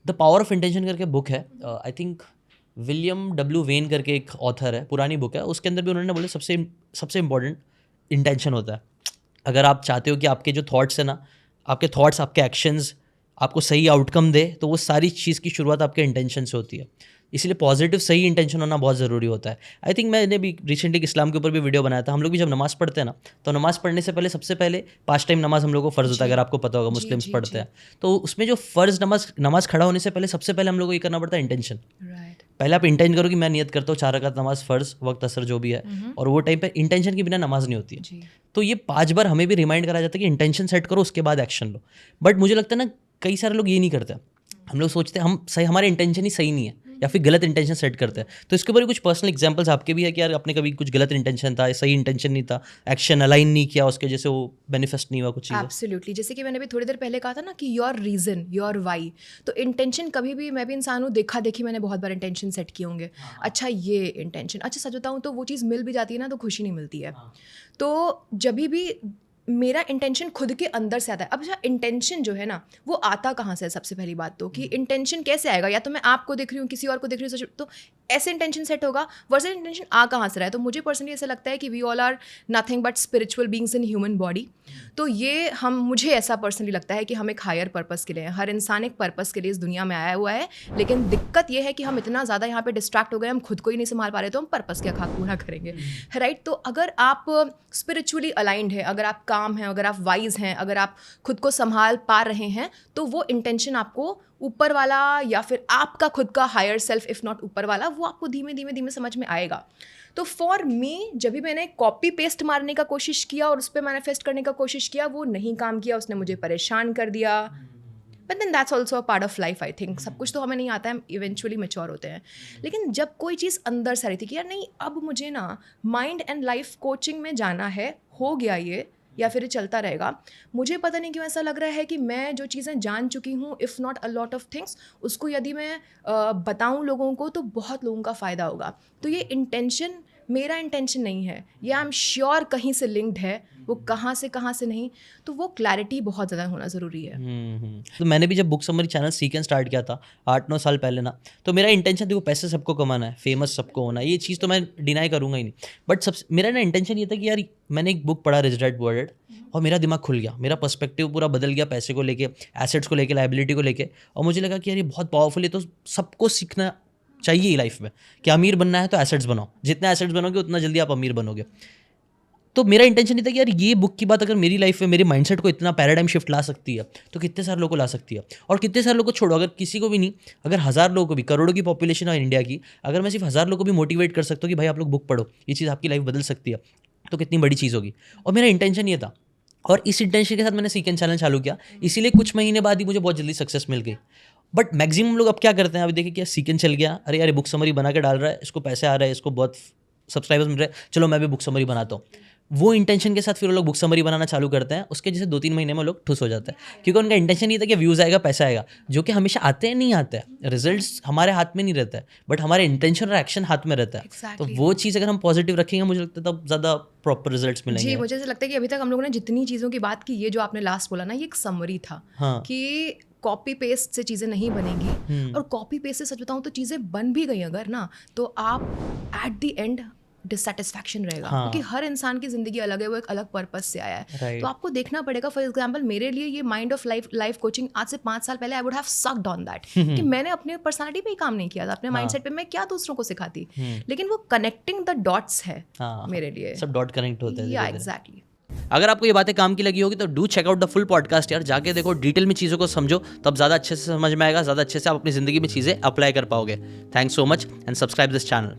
The power of intention करके book है, I think William W when करके एक ऑथर है, पुरानी बुक है, उसके अंदर भी उन्होंने बोले सबसे इम्पॉर्टेंट इंटेंशन होता है। अगर आप चाहते हो कि आपके जो थॉट्स है ना, आपके थॉट्स, आपके एक्शंस आपको सही आउटकम दे, तो वो सारी चीज़ की शुरुआत आपके इंटेंशन से होती है। इसलिए पॉजिटिव सही इंटेंशन होना बहुत ज़रूरी होता है। आई थिंक मैंने भी रिसेंटली इस्लाम के ऊपर भी वीडियो बनाया था। हम लोग भी जब नमाज़ पढ़ते हैं ना, तो नमाज़ पढ़ने से पहले सबसे पहले 5 टाइम नमाज़ हम लोग को फ़र्ज़ होता है, अगर आपको पता होगा, मुस्लिम्स पढ़ते हैं। तो उसमें जो फ़र्ज़ नमाज़ खड़ा होने से पहले सबसे पहले हम लोग को ये करना पड़ता है इंटेंशन। पहले आप इंटेंट करो कि मैं नियत करता हूँ 4 रकात नमाज़ फ़र्ज़ वक्त असर जो भी है, और वो टाइम पे इंटेंशन के बिना नमाज़ नहीं होती है। तो ये 5 बार हमें भी रिमाइंड करा जाता है कि इंटेंशन सेट करो, उसके बाद एक्शन लो। बट मुझे लगता है ना, कई सारे लोग ये नहीं करते। हम लोग सोचते हैं हम सही, हमारे इंटेंशन ही सही नहीं है, या फिर गलत इंटेंशन सेट करते हैं। तो इसके ऊपर कुछ पर्सनल एग्जांपल्स आपके भी है कि यार आपने कभी कुछ गलत इंटेंशन था, सही इंटेंशन नहीं था, एक्शन अलाइन नहीं किया, उसके जैसे वो बेनिफिट नहीं हुआ कुछ चीज़? एब्सोल्युटली, जैसे कि मैंने भी थोड़ी देर पहले कहा था ना कि योर रीज़न, योर वाई। तो इंटेंशन कभी भी, मैं भी इंसान हूँ, देखा देखी मैंने बहुत बार इंटेंशन सेट किए होंगे। अच्छा ये इंटेंशन, अच्छा सच बताऊँ तो वो चीज़ मिल भी जाती है ना, तो खुशी नहीं मिलती है। तो जब भी मेरा इंटेंशन खुद के अंदर से आता है। अब अच्छा, इंटेंशन जो है ना, वो आता कहाँ से है? सबसे पहली बात तो कि इंटेंशन कैसे आएगा? या तो मैं आपको देख रही हूँ, किसी और को देख रही हूँ, तो ऐसे इंटेंशन सेट होगा। वर्सेस इंटेंशन आ कहाँ से रहा है? तो मुझे पर्सनली ऐसा लगता है कि we all are nothing but spiritual beings in human body. तो ये मुझे ऐसा पर्सनली लगता है कि हम एक हायर पर्पस के लिए हैं। हर इंसान एक पर्पस के लिए इस दुनिया में आया हुआ है, लेकिन दिक्कत ये है कि हम इतना ज़्यादा यहाँ पे डिस्ट्रैक्ट हो गए, हम खुद को ही नहीं संभाल पा रहे, तो हम पर्पस क्या खाक पूरा करेंगे, राइट? तो अगर आप स्पिरिचुअली अलाइंड है, अगर आप काम हैं, अगर आप वाइज हैं, अगर आप खुद को संभाल पा रहे हैं, तो वो इंटेंशन आपको ऊपर वाला या फिर आपका खुद का हायर सेल्फ, इफ़ नॉट ऊपर वाला, वो आपको धीमे धीमे समझ में आएगा। तो फॉर मी, जब भी मैंने कॉपी पेस्ट मारने का कोशिश किया और उस पर मैनिफेस्ट करने का कोशिश किया, वो नहीं काम किया, उसने मुझे परेशान कर दिया। But then that's also a part of life, I think. सब कुछ तो हमें नहीं आता है, हम इवेंचुअली मैच्योर होते हैं। लेकिन जब कोई चीज़ अंदर से आ रही थी कि यार नहीं, अब मुझे ना माइंड एंड लाइफ कोचिंग में जाना है, हो गया ये, या फिर ये चलता रहेगा, मुझे पता नहीं क्यों ऐसा लग रहा है कि मैं जो चीज़ें जान चुकी हूँ, if not a lot of things, उसको यदि मैं बताऊँ लोगों को, तो बहुत लोगों का फ़ायदा होगा। तो ये इंटेंशन मेरा इंटेंशन नहीं है, ये आई एम श्योर कहीं से लिंक्ड है, वो कहाँ से नहीं, तो वो क्लैरिटी बहुत ज़्यादा होना ज़रूरी है। तो मैंने भी जब बुक समरी चैनल सीखना स्टार्ट किया था 8-9 साल पहले ना, तो मेरा इंटेंशन देखो, पैसे सबको कमाना है, फेमस सबको होना है, ये चीज़ तो मैं डिनाई करूँगा ही नहीं। बट मेरा ना इंटेंशन ये था कि यार मैंने एक बुक पढ़ा, रिच डैड पुअर डैड, और मेरा दिमाग खुल गया, मेरा पर्सपेक्टिव पूरा बदल गया, पैसे को लेके, एसेट्स को लेके, लाइबिलिटी को लेके। और मुझे लगा कि यार ये बहुत पावरफुल है, तो सबको सीखना चाहिए ही लाइफ में कि अमीर बनना है तो एसेट्स बनाओ, जितने एसेट्स बनोगे उतना जल्दी आप अमीर बनोगे। तो मेरा इंटेंशन ये था कि यार ये बुक की बात अगर मेरी लाइफ में, मेरे माइंडसेट को इतना पैराडाइम शिफ्ट ला सकती है, तो कितने सारे लोगों को ला सकती है। और कितने सारे लोगों को छोड़ो, अगर किसी को भी नहीं, अगर 1000 लोगों को भी, करोड़ों की पॉपुलेशन है इंडिया की, अगर मैं सिर्फ 1000 लोगों को भी मोटिवेट कर सकता हूँ कि भाई आप लोग बुक पढ़ो, ये चीज़ आपकी लाइफ बदल सकती है, तो कितनी बड़ी चीज़ होगी। और मेरा इंटेंशन ये था, और इस इंटेंशन के साथ मैंने सीक एंड चैनल चालू किया। इसीलिए कुछ महीने बाद ही मुझे बहुत जल्दी सक्सेस मिल गई। बट मैक्सिमम लोग अब क्या करते हैं, अभी देखिए क्या सीक एंड चल गया, अरे यार बुक समरी बना के डाल रहा है, इसको पैसे आ रहे हैं, इसको बहुत सब्सक्राइबर्स मिल रहे हैं, चलो मैं भी बुक समरी बनाता हूँ। वो इंटेंशन के साथ फिर वो लोग बुक समरी बनाना चालू करते हैं, उसके जैसे 2-3 महीने में लोग ठुस हो जाते हैं, क्योंकि उनका इंटेंशन ये था कि व्यूज़ आएगा, पैसा आएगा, जो कि हमेशा आते हैं नहीं आते हैं, रिजल्ट्स हमारे हाथ में नहीं रहता है, बट हमारे इंटेंशन और एक्शन हाथ में रहता है। Exactly. तो वो चीज़ अगर हम पॉजिटिव रखेंगे, मुझे लगता है तब ज़्यादा प्रॉपर रिजल्ट्स मिलेंगे। जी, मुझे ऐसा लगता है कि अभी तक हम लोगों ने जितनी चीज़ों की बात की, ये जो आपने लास्ट बोला ना, ये एक समरी था। हाँ। कि कॉपी पेस्ट से चीज़ें नहीं बनेंगी, और कॉपी पेस्ट से सच बताऊँ तो चीज़ें बन भी गई अगर ना, तो आप एट द एंड डिससेटिस्फैक्शन रहेगा। हाँ। क्योंकि हर इंसान की ज़िंदगी अलग है, वो एक अलग पर्पस से आया है। Right. तो आपको देखना पड़ेगा। फॉर एग्जाम्पल मेरे लिए ये माइंड ऑफ लाइफ कोचिंग आज से 5 साल पहले I would have sucked on that, कि मैंने अपने पर्सनालिटी पे ही काम नहीं किया था, अपने माइंडसेट पे मैं क्या दूसरों को सिखाती, लेकिन वो कनेक्टिंग द डॉट्स है मेरे लिए। सब डॉट कनेक्ट होते हैं। या एग्जैक्टली। अगर आपको ये बातें काम की लगी होगी तो do check out the full podcast यार, जाके देखो, डिटेल में चीज़ों को समझो, तब ज़्यादा अच्छे से समझ में आएगा, ज़्यादा अच्छे से आप अपनी ज़िंदगी में चीज़ें अप्लाई कर पाओगे। Thanks so much and subscribe this channel.